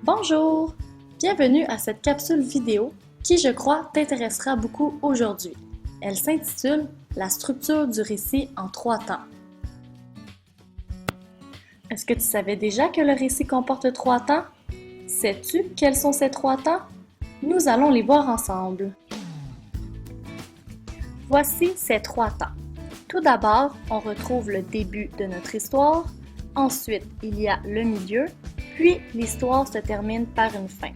Bonjour! Bienvenue à cette capsule vidéo qui, je crois, t'intéressera beaucoup aujourd'hui. Elle s'intitule La structure du récit en 3 temps. Est-ce que tu savais déjà que le récit comporte 3 temps? Sais-tu quels sont ces 3 temps? Nous allons les voir ensemble. Voici ces 3 temps. Tout d'abord, on retrouve le début de notre histoire. Ensuite, il y a le milieu, puis l'histoire se termine par une fin.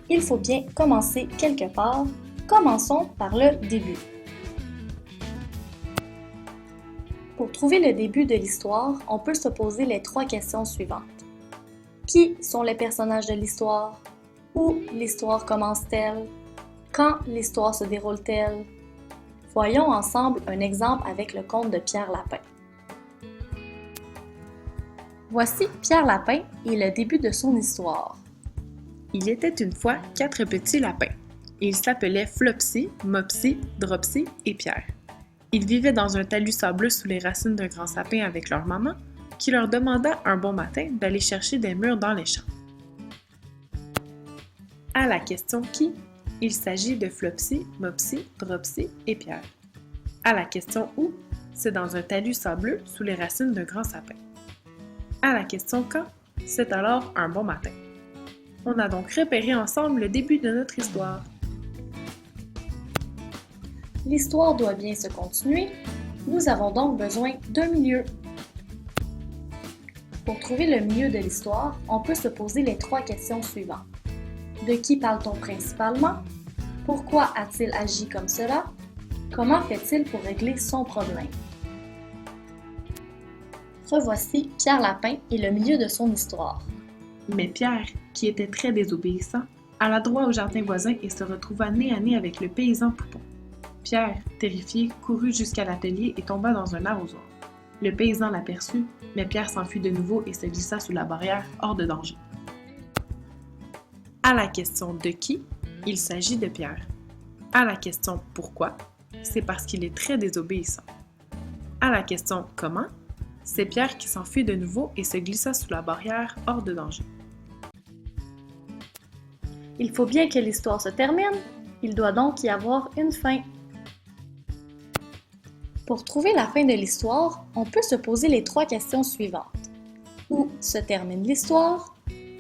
Il faut bien commencer quelque part. Commençons par le début. Pour trouver le début de l'histoire, on peut se poser les 3 questions suivantes. Qui sont les personnages de l'histoire? Où l'histoire commence-t-elle? Quand l'histoire se déroule-t-elle? Voyons ensemble un exemple avec le conte de Pierre Lapin. Voici Pierre Lapin et le début de son histoire. Il était une fois 4 petits lapins. Ils s'appelaient Flopsy, Mopsy, Dropsy et Pierre. Ils vivaient dans un talus sableux sous les racines d'un grand sapin avec leur maman, qui leur demanda un bon matin d'aller chercher des mûres dans les champs. À la question qui, il s'agit de Flopsy, Mopsy, Dropsy et Pierre. À la question où, c'est dans un talus sableux sous les racines d'un grand sapin. À la question quand, c'est alors un bon matin. On a donc repéré ensemble le début de notre histoire. L'histoire doit bien se continuer. Nous avons donc besoin d'un milieu. Pour trouver le milieu de l'histoire, on peut se poser les 3 questions suivantes. De qui parle-t-on principalement? Pourquoi a-t-il agi comme cela? Comment fait-il pour régler son problème? Revoici Pierre Lapin et le milieu de son histoire. Mais Pierre, qui était très désobéissant, alla droit au jardin voisin et se retrouva nez à nez avec le paysan Poupon. Pierre, terrifié, courut jusqu'à l'atelier et tomba dans un arrosoir. Le paysan l'aperçut, mais Pierre s'enfuit de nouveau et se glissa sous la barrière, hors de danger. À la question de qui, il s'agit de Pierre. À la question pourquoi, c'est parce qu'il est très désobéissant. À la question comment, c'est Pierre qui s'enfuit de nouveau et se glissa sous la barrière, hors de danger. Il faut bien que l'histoire se termine. Il doit donc y avoir une fin. Pour trouver la fin de l'histoire, on peut se poser les 3 questions suivantes. Où se termine l'histoire?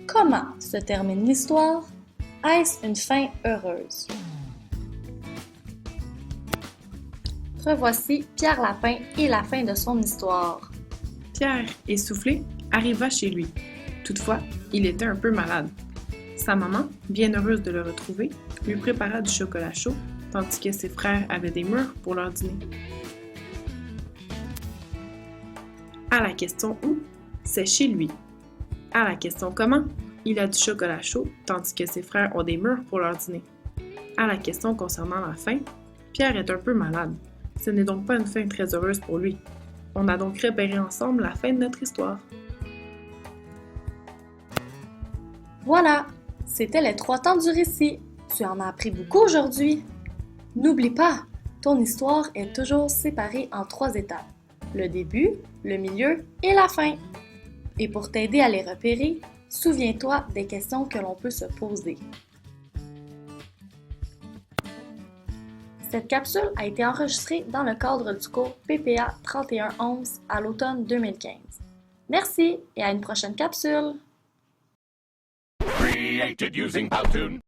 Comment se termine l'histoire? Est-ce une fin heureuse? Revoici Pierre Lapin et la fin de son histoire. Pierre, essoufflé, arriva chez lui. Toutefois, il était un peu malade. Sa maman, bien heureuse de le retrouver, lui prépara du chocolat chaud, tandis que ses frères avaient des mûres pour leur dîner. À la question où, c'est chez lui. À la question comment, il a du chocolat chaud, tandis que ses frères ont des mûres pour leur dîner. À la question concernant la fin, Pierre est un peu malade. Ce n'est donc pas une fin très heureuse pour lui. On a donc repéré ensemble la fin de notre histoire. Voilà, c'était les 3 temps du récit. Tu en as appris beaucoup aujourd'hui. N'oublie pas, ton histoire est toujours séparée en 3 étapes. Le début, le milieu et la fin. Et pour t'aider à les repérer, souviens-toi des questions que l'on peut se poser. Cette capsule a été enregistrée dans le cadre du cours PPA 3111 à l'automne 2015. Merci et à une prochaine capsule! Created using Powtoon.